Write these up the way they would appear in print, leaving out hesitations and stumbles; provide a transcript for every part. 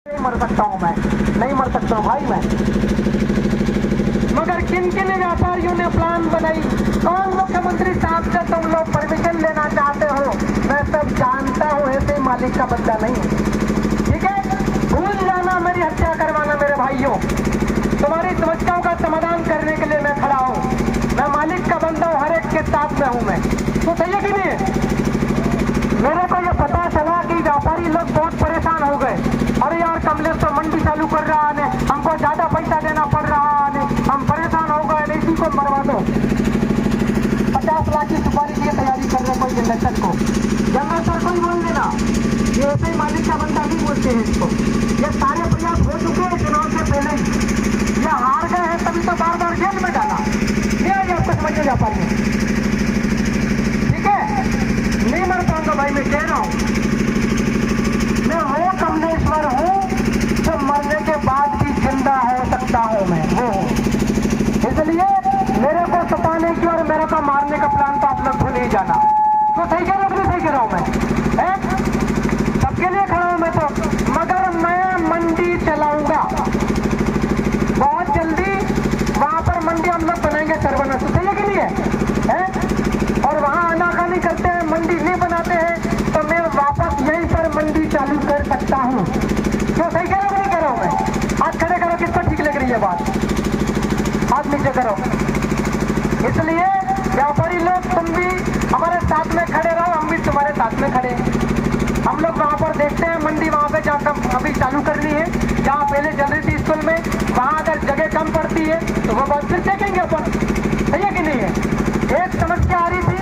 नहीं मर सकता हूँ मैं, नहीं मर सकता हूँ भाई मैं। मगर किन किन व्यापारियों ने प्लान बनाई, कौन मुख्यमंत्री साहब से तुम लोग परमिशन लेना चाहते हो, मैं सब जानता हूँ। ऐसे मालिक का बंदा नहीं, ठीक है। भूल जाना मेरी हत्या करवाना मेरे भाइयों। तुम्हारी समस्याओं का समाधान करने के लिए मैं खड़ा हूँ। मैं मालिक का बंदा हूँ, हर एक के साथ में हूँ मैं। तो सही है कि नहीं? मेरे को ये पता चला कि व्यापारी लोग बहुत परेशान हो गए। अरे यार कमलेश तो मंडी चालू कर रहा है, हमको ज्यादा पैसा देना पड़ रहा है, हम परेशान हो गए, इसी को मरवा दो। 50 लाख की सुपारी की तैयारी कर रहे कोई जनरेटर को, जनरेटर को ही बोल देना। ये ऐसे ही मालिक का बंदा नहीं बोलते हैं इसको। ये सारे प्रयास हो चुके हैं चुनाव से पहले ही, ये हार गए हैं तभी तो बार बार जेल में डाला। नहीं आई आपको समझ में व्यापारी, ठीक है। नहीं मर पाऊंगा भाई, मैं कह रहा हूँ। मैं वो कमलेश्वर हूँ जो मरने के बाद भी जिंदा हो सकता हूँ, मैं वो हूँ। इसलिए मेरे को सताने की और मेरे को मारने का प्लान तो आप लोग भूल ही जाना। तो सही कह रहा हूँ, सही कह रहा हूँ मैं, सबके लिए खड़ा हूँ मैं तो। मगर मैं मंडी चलाऊंगा बहुत जल्दी, वहां पर मंडी हम लोग बनाएंगे सरवना। तो सही है कि नहीं है? और वहां आनाकानी करते हैं, मंडी नहीं बनाते हैं, तो मैं वापस यहीं पर मंडी चालू कर सकता हूँ। क्यों सही कह रहा हूँ, नहीं कह रहा हूँ मैं? हाथ खड़े करो, किसको ठीक लग रही है बात, हाथ नीचे करो। इसलिए व्यापारी लोग तुम भी हमारे साथ में खड़े रहो, हम भी तुम्हारे साथ में खड़े। हम लोग वहां पर देखते हैं मंडी, वहां पे जाकर अभी चालू करनी है, जहाँ पहले चल रही थी स्कूल में, वहां अगर जगह कम पड़ती है तो वो बात फिर देखेंगे अपन। सही है कि नहीं है? एक समस्या आ रही थी,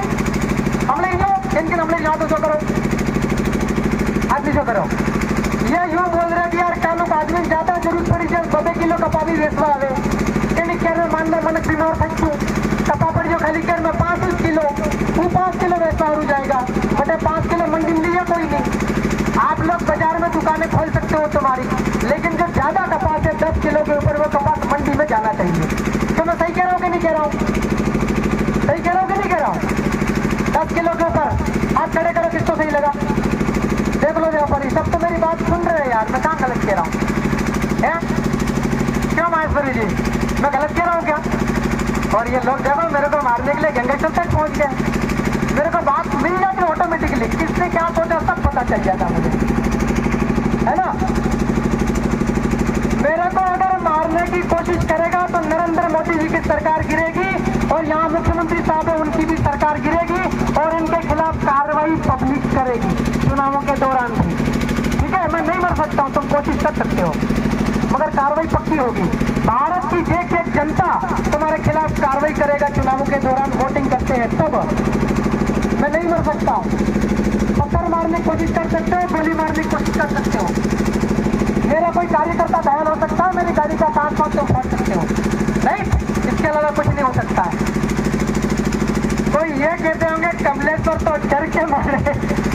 हम लोग जिनके हम लोग यहाँ तो जो करो, आदमी जो करो, ये यूँ बोल रहे कि यार कानों का आदमी ज्यादा जरूरत पड़ी जब 2 किलो कपा भी बेचवा आवे, कहने कह रहे मान लो मन बीमार सकूँ कपा पड़ जो खाली कर मैं 5 किलो, तू 5 किलो बेचवा हो जाएगा, बटे 5 किलो मंडी में लिया कोई नहीं। आप लोग बाजार में दुकानें खोल सकते हो तुम्हारी, लेकिन जो ज्यादा कपास है 10 किलो के ऊपर वो कपास मंडी में जाना चाहिए। तो मैं सही कह रहा हूँ कि नहीं कह रहा हूँ? सही कह रहा हूँ कि नहीं कह रहा हूँ? 10 किलो के ऊपर हाथ खड़े करो, किसको सही लगा? देख लो व्यापारी, सब तो मेरी बात सुन रहे हैं यार, मैं कहाँ गलत कह रहा हूँ? क्यों महेश्वरी जी, मैं गलत कह रहा हूँ क्या? और ये लोग देखो मेरे को मारने के लिए गंगेश्वर तक पहुंच गए। मेरे को बात मिल जाती ऑटोमेटिकली, किसने क्या सोचा सब पता चल जाता मुझे, है ना। मेरे को अगर मारने की कोशिश करेगा तो नरेंद्र मोदी जी की सरकार गिरेगी, और यहाँ मुख्यमंत्री साहब है उनकी भी सरकार गिरेगी, और इनके खिलाफ कार्रवाई पब्लिक करेगी चुनावों के दौरान भी, ठीक है। मैं नहीं मर सकता हूँ, तुम कोशिश कर सकते हो, मगर कार्रवाई पक्की होगी। भारत की एक जनता तुम्हारे खिलाफ कार्रवाई करेगा चुनावों के दौरान, वोटिंग करते हैं तब। मैं नहीं मर सकता हूँ, पत्थर मारने की कोशिश कर सकते हो, गोली मारने की कोशिश कर सकते हो, मेरा कोई कार्यकर्ता घायल हो सकता है, मेरी गाड़ी का कांच पांच तो फोड़ सकते हो, नहीं, इसके अलावा कुछ नहीं हो सकता है। कोई ये कहते होंगे कमलेश्वर तो डर के मारे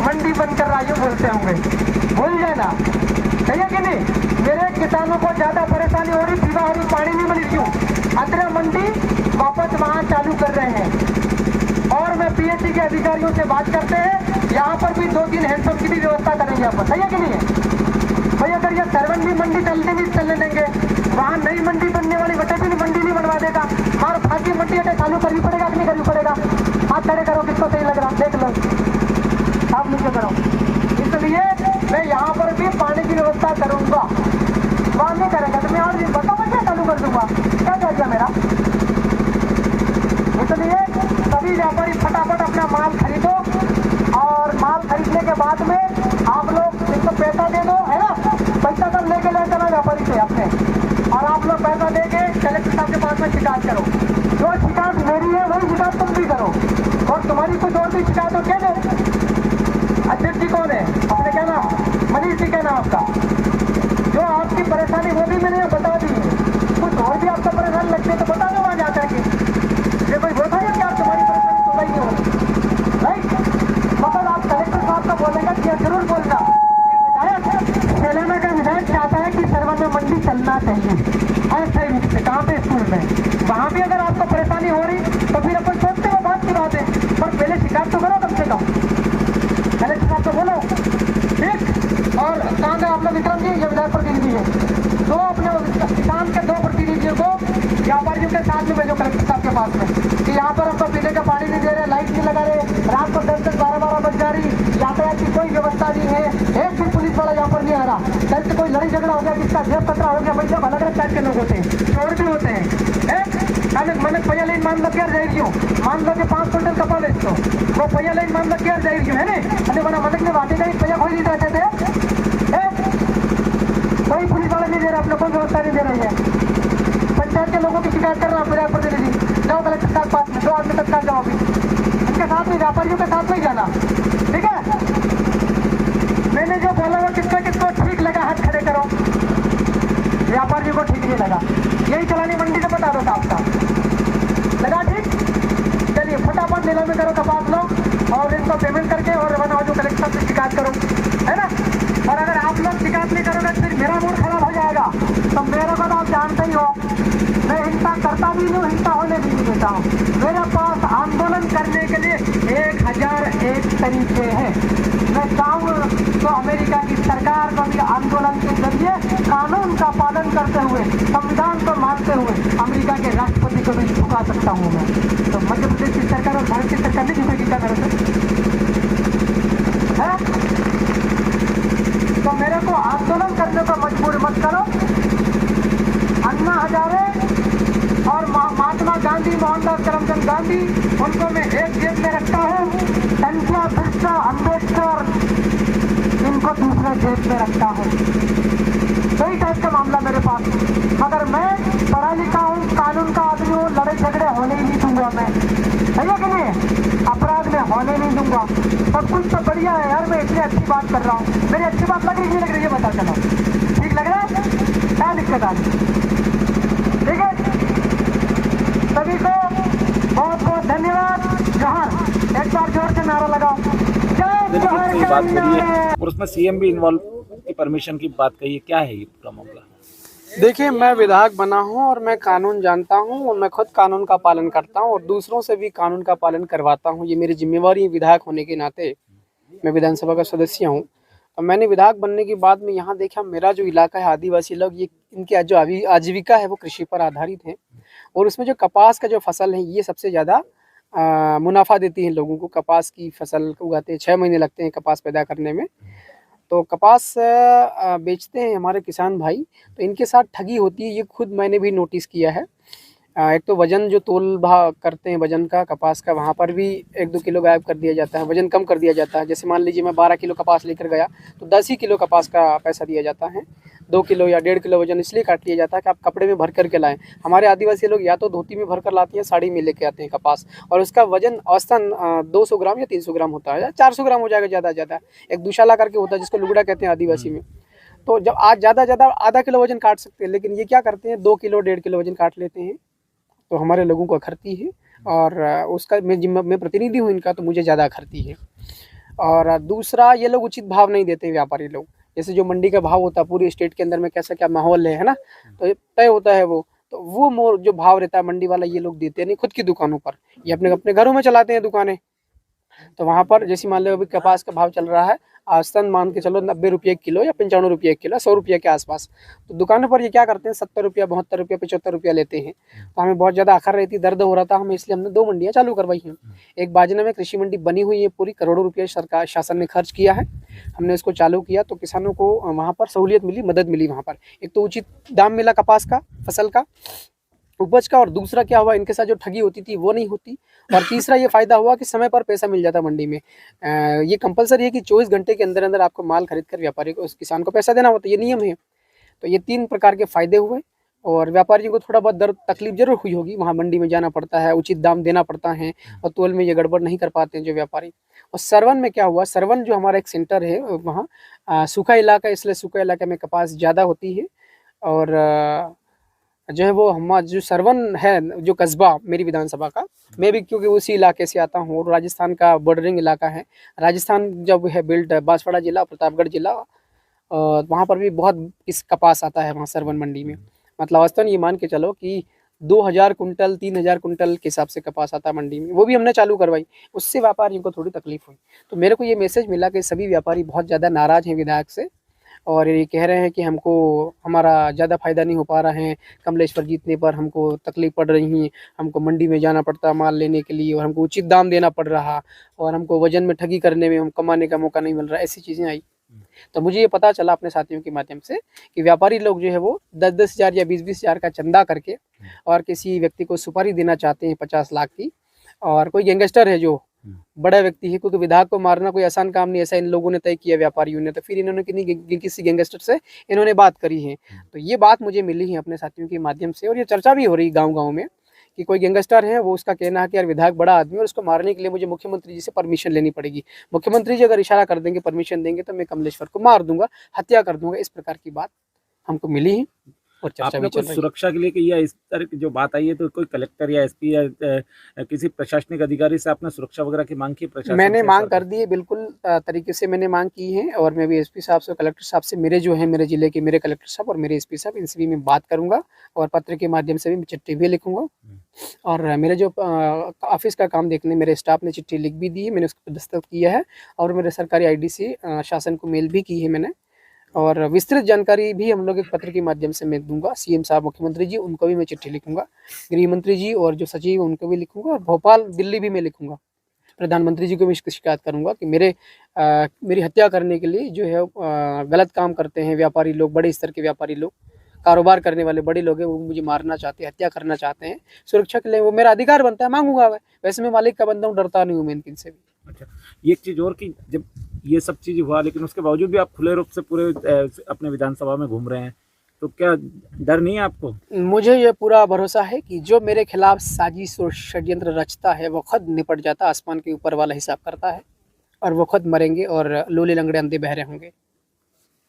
मंडी बंद कर रहा है, बोलते होंगे, भूल जाना। सही है कि नहीं? मेरे किसानों को ज्यादा परेशानी हो रही, पीवा हो रही, पानी नहीं मिल क्यों? अदरा मंडी वापस वहां चालू कर रहे हैं, और मैं पीएचई के अधिकारियों से बात करते हैं, यहाँ पर भी 2-3 हैंडपंप की भी व्यवस्था करेंगे अपन। सही है कि नहीं है भाई? अगर ये सरवंडी मंडी चलते भी चलने देंगे, वहाँ नई मंडी बनने वाली बटे भी मंडी नहीं बनवा देगा, और फांसी मंडी अटे चालू करनी पड़ेगा कि नहीं करनी पड़ेगा? हाथ खड़े करो, किसको सही लग रहा देख लो, आप नीचे करो। इसलिए मैं यहाँ पर भी पानी की व्यवस्था करूंगा, वहां नहीं करेंगे तो मैं और दिन बताओ मैं क्या चालू कर दूंगा, क्या चाहिए मेरा। इसलिए सभी व्यापारी फटाफट अपना माल खरीदो, और माल खरीदने के बाद में आप लोग इनको पैसा दे दो, है ना। पैसा सब लेके ले चला व्यापारी से अपने, और आप लोग पैसा देके कलेक्टर साहब के पास में शिकायत करो। जो शिकायत मेरी है वही शिकायत तुम भी करो, और तुम्हारी कुछ और भी शिकायत हो क्या दे। अध्यक्ष जी कौन है अपने, क्या नाम? मनीष जी क्या नाम आपका? जो आपकी परेशानी वो भी मैंने बता दी है, कुछ और भी आपका परेशानी लगती है तो बता दो वहां जाकर के। ये कोई बोलता है कि आप तुम्हारी परेशानी तो नहीं हो, राइट? मतलब आप कलेक्टर साहब को बोलेगा कि जरूर बोलना, विधायक तेलंगाना का विधायक चाहता है कि सरवन में मंडी चलना चाहिए, ऐसे ही रूप से। कहाँ पे? स्कूल में। वहाँ भी अगर आपको परेशानी हो रही तो फिर अपन सोचते हो बात की बात है, पर पहले शिकायत तो करो कम से कम, कलेक्टर साहब को बोलो, ठीक। और कहाँ गए आप लोग विक्रम जी? ये विधायक प्रतिनिधि है। दो अपने किसान के 2 प्रतिनिधियों को व्यापारियों के साथ में भेजो कलेक्टर साहब के पास में कि यहाँ पर हमको पीने का पानी नहीं दे रहे, लाइट नहीं लगा रहे, रात को 10 12 बज जा रही, यातायात की कोई व्यवस्था नहीं है, एक भी पुलिस वाला यहाँ पर नहीं आ रहा। कल से कोई लड़ाई झगड़ा हो गया, किसका जेब कतरा हो गया, भाई सब अलग अलग टाइप के लोग होते हैं, चोर भी होते हैं। मैंने पहिया लाइन मान लो क्या जाएगी, मान लो कि 5 क्विंटल कपा बेच दो, वो पहिया लाइन मान लो क्या जाएगी, है नहीं? अरे बना मदद में बातें नहीं, पहिया खोल नहीं रहते थे, कोई पुलिस वाला नहीं दे रहा, अपने कोई व्यवस्था नहीं दे रही है। पंचायत के लोगों की शिकायत कर रहा हूँ, विधायक प्रतिनिधि जाओ कलेक्टर साहब पास में, 2 आदमी तत्काल जाओ अभी, उनके साथ में व्यापारियों के साथ में ही जाना, ठीक है? मैंने जो बोला वो किसको ठीक लगा हाथ खड़े करो, व्यापारियों को ठीक नहीं लगा, यही चलानी मंडी से बता दो साहब साहब लगा ठीक? चलिए फटाफट नीलामी करो, कपास लो और इनको पेमेंट करके और बनाओ, जो कलेक्टर से शिकायत करो, है ना? और अगर आप लोग शिकायत नहीं करोगे फिर मेरा मूड खराब हो जाएगा। तो मेरे को तो आप जानते ही हो, मैं हिंसा करता भी नहीं, हिंसा होने भी नहीं देता हूँ। मेरे पास आंदोलन करने के लिए 1001 तरीके हैं। मैं चाहूँ तो अमेरिका की सरकार को भी आंदोलन के जरिए कानून का पालन करते हुए, संविधान को मानते हुए अमेरिका के राष्ट्रपति को भी झुका सकता हूँ मैं। तो मध्य प्रदेश की सरकार और भारत की सरकार नहीं झुकेगी क्या मेरे से? तो मेरे को आंदोलन करने पर मजबूर मत करो। अन्ना हजारे और महात्मा गांधी, मोहनदास करमचंद गांधी, उनको मैं एक जेब में रखता हूँ, टंकिया बिरसा अम्बेडकर इनको दूसरे जेब में रखता हूँ। सही टाइप का मामला मेरे पास, मगर मैं पढ़ा लिखा हूँ, कानून का आदमी हूँ, लड़ाई झगड़े होने ही नहीं दूंगा मैं, सही है कि नहीं? अपराध में होने नहीं दूंगा। सब कुछ तो बढ़िया है यार, मैं इतनी अच्छी बात कर रहा हूँ, मेरी अच्छी बात लग रही नहीं लग रही है बता चलो, ठीक लग रहा है? क्या दिक्कत आ रही? ठीक है, सभी को बहुत बहुत धन्यवाद। जोहर, एक बार जोर से नारा लगाओ, जय जोहर। और उसमें सीएम भी इन्वॉल्व की परमिशन की बात कही है, क्या है ये पूरा मामला? देखिए, मैं विधायक बना हूं और मैं कानून जानता हूं और मैं खुद कानून का पालन करता हूं और दूसरों से भी कानून का पालन करवाता हूं। ये मेरी जिम्मेवारी है विधायक होने के नाते। मैं विधानसभा का सदस्य हूं। और मैंने विधायक बनने के बाद में यहाँ देखा, मेरा जो इलाका है आदिवासी लोग, ये इनकी जो आजीविका है वो कृषि पर आधारित है और उसमें जो कपास का जो फसल है ये सबसे ज़्यादा मुनाफा देती है लोगों को। कपास की फसल उगाते हैं, 6 महीने लगते हैं कपास पैदा करने में। तो कपास बेचते हैं हमारे किसान भाई, तो इनके साथ ठगी होती है, ये खुद मैंने भी नोटिस किया है। एक तो वजन जो तोल भाव करते हैं वजन का कपास का, वहाँ पर भी 1-2 किलो गायब कर दिया जाता है, वजन कम कर दिया जाता है। जैसे मान लीजिए मैं 12 किलो कपास लेकर गया तो 10 ही किलो कपास का पैसा दिया जाता है। 2 किलो या 1.5 किलो वजन इसलिए काट लिया जाता है कि आप कपड़े में भर करके लाएं। हमारे आदिवासी लोग या तो धोती में भर कर लाते हैं, साड़ी में लेके आते हैं कपास, और उसका वजन औसतन 200 ग्राम या 300 ग्राम होता है, 400 ग्राम हो जाएगा ज़्यादा ज़्यादा। एक दुशाला करके होता है जिसको लुगड़ा कहते हैं आदिवासी में। तो जब आज ज़्यादा आधा किलो वजन काट सकते हैं, लेकिन ये क्या करते हैं 2 किलो 1.5 किलो वजन काट लेते हैं। तो हमारे लोगों को अखरती है और उसका मैं प्रतिनिधि हूँ इनका, तो मुझे ज़्यादा अखरती है। और दूसरा, ये लोग उचित भाव नहीं देते व्यापारी लोग। जैसे जो मंडी का भाव होता है पूरे स्टेट के अंदर में कैसा क्या माहौल है ना, तो तय होता है वो, तो वो जो भाव रहता है मंडी वाला ये लोग देते नहीं खुद की दुकानों पर, ये अपने अपने घरों में चलाते हैं दुकानें। तो वहाँ पर जैसे मान लो अभी कपास का भाव चल रहा है औसतन मान के चलो 90 रुपये किलो या 95 रुपये किलो, 100 रुपये के आसपास। तो दुकानों पर ये क्या करते हैं 70 रुपया, 72 रुपया, 75 रुपया लेते हैं। तो हमें बहुत ज़्यादा आखिर रहती, दर्द हो रहा था हमें, इसलिए हमने 2 मंडियाँ चालू करवाई हैं। एक बाजना में कृषि मंडी बनी हुई है, पूरी करोड़ों रुपये सरकार शासन ने खर्च किया है, हमने इसको चालू किया तो किसानों को वहाँ पर सहूलियत मिली, मदद मिली। वहाँ पर एक तो उचित दाम मिला कपास का, फसल का, उपज का, और दूसरा क्या हुआ इनके साथ जो ठगी होती थी वो नहीं होती, और तीसरा ये फ़ायदा हुआ कि समय पर पैसा मिल जाता मंडी में। ये कंपलसरी है कि 24 घंटे के अंदर अंदर आपको माल खरीद कर व्यापारी को, उस किसान को पैसा देना होता है, ये नियम है। तो ये 3 प्रकार के फ़ायदे हुए। और व्यापारियों को थोड़ा बहुत दर्द तकलीफ जरूर हुई होगी, वहाँ मंडी में जाना पड़ता है, उचित दाम देना पड़ता है, और तोल में ये गड़बड़ नहीं कर पाते हैं जो व्यापारी। और सरवन में क्या हुआ, सरवन जो हमारा एक सेंटर है वहाँ सूखा इलाका, इसलिए सूखा इलाके में कपास ज़्यादा होती है। और जो है वो हमारा जो सरवन है, जो कस्बा मेरी विधानसभा का, मैं भी क्योंकि उसी इलाके से आता हूँ, और राजस्थान का बॉर्डरिंग इलाका है। राजस्थान जब है बिल्ट बांसवाड़ा जिला, प्रतापगढ़ जिला, और वहाँ पर भी बहुत इस कपास आता है वहाँ सरवन मंडी में। मतलब औसतन ये मान के चलो कि 2000 कुंटल 3000 कुंटल के हिसाब से कपास आता है मंडी में, वो भी हमने चालू करवाई। उससे व्यापारियों को थोड़ी तकलीफ हुई। तो मेरे को ये मैसेज मिला कि सभी व्यापारी बहुत ज़्यादा नाराज़ हैं विधायक से, और ये कह रहे हैं कि हमको हमारा ज़्यादा फ़ायदा नहीं हो पा रहा है, कमलेश्वर जीतने पर हमको तकलीफ़ पड़ रही है, हमको मंडी में जाना पड़ता माल लेने के लिए और हमको उचित दाम देना पड़ रहा और हमको वज़न में ठगी करने में हम कमाने का मौका नहीं मिल रहा, ऐसी चीज़ें आई। तो मुझे ये पता चला अपने साथियों के माध्यम से कि व्यापारी लोग जो है वो 10-10 हज़ार या 20-20 हज़ार का चंदा करके और किसी व्यक्ति को सुपारी देना चाहते हैं 50 लाख की। और कोई गैंगस्टर है जो बड़ा व्यक्ति है, क्योंकि विधायक को मारना कोई आसान काम नहीं, ऐसा इन लोगों ने तय किया व्यापारियों ने। तो फिर इन्होंने किसी गैंगस्टर से इन्होंने बात करी है। तो ये बात मुझे मिली है अपने साथियों के माध्यम से और ये चर्चा भी हो रही गाँव-गाँव में कि कोई गैंगस्टर है, वो उसका कहना है कि यार विधायक बड़ा आदमी है और उसको मारने के लिए मुझे मुख्यमंत्री जी से परमिशन लेनी पड़ेगी। मुख्यमंत्री जी अगर इशारा कर देंगे, परमिशन देंगे तो मैं कमलेश्वर को मार दूंगा, हत्या कर दूंगा। इस प्रकार की बात हमको मिली है और चर्चा आपने भी चल कुछ रही है। सुरक्षा के लिए कि या इस तरह की जो बात आई है तो कोई कलेक्टर या एसपी या किसी प्रशासनिक अधिकारी से आपने सुरक्षा वगैरह की मांग की? प्रशासन मैंने से, मांग सरकार कर दी है, बिल्कुल तरीके से मैंने मांग की है और मैं भी एसपी साहब से, कलेक्टर साहब से, मेरे जो हैं मेरे ज़िले के मेरे कलेक्टर साहब और मेरे एसपी साहब, इनसे भी मैं बात करूँगा और पत्र के माध्यम से भी मैं चिट्ठी भी लिखूँगा। और मेरे जो ऑफिस का काम देखने मेरे स्टाफ ने चिट्ठी लिख भी दी है, मैंने उस पर दस्तखत किया है और मेरे सरकारी आईडी से शासन को मेल भी की है मैंने। और विस्तृत जानकारी भी हम लोग एक पत्र के माध्यम से मैं दूंगा। सीएम साहब, मुख्यमंत्री जी, उनको भी मैं चिट्ठी लिखूंगा, गृह मंत्री जी और जो सचिव उनको भी लिखूंगा और भोपाल, दिल्ली भी मैं लिखूंगा। प्रधानमंत्री जी को भी इसकी शिकायत करूंगा कि मेरी हत्या करने के लिए जो है गलत काम करते हैं व्यापारी लोग, बड़े स्तर के व्यापारी लोग, कारोबार करने वाले बड़े लोग हैं, वो मुझे मारना चाहते हैं, हत्या करना चाहते हैं। सुरक्षा के लिए वो मेरा अधिकार बनता है, मांगूंगा। वैसे मैं मालिक का बंदा हूँ, डरता नहीं हूँ मैं इनसे भी। अच्छा, ये एक चीज़ और कि जब ये सब चीज़ हुआ लेकिन उसके बावजूद भी आप खुले रूप से पूरे अपने विधानसभा में घूम रहे हैं, तो क्या डर नहीं है आपको? मुझे ये पूरा भरोसा है कि जो मेरे खिलाफ साजिश और षड्यंत्र रचता है वो खुद निपट जाता, आसमान के ऊपर वाला हिसाब करता है और वो खुद मरेंगे और लोले लंगड़े अंधे बहरे होंगे।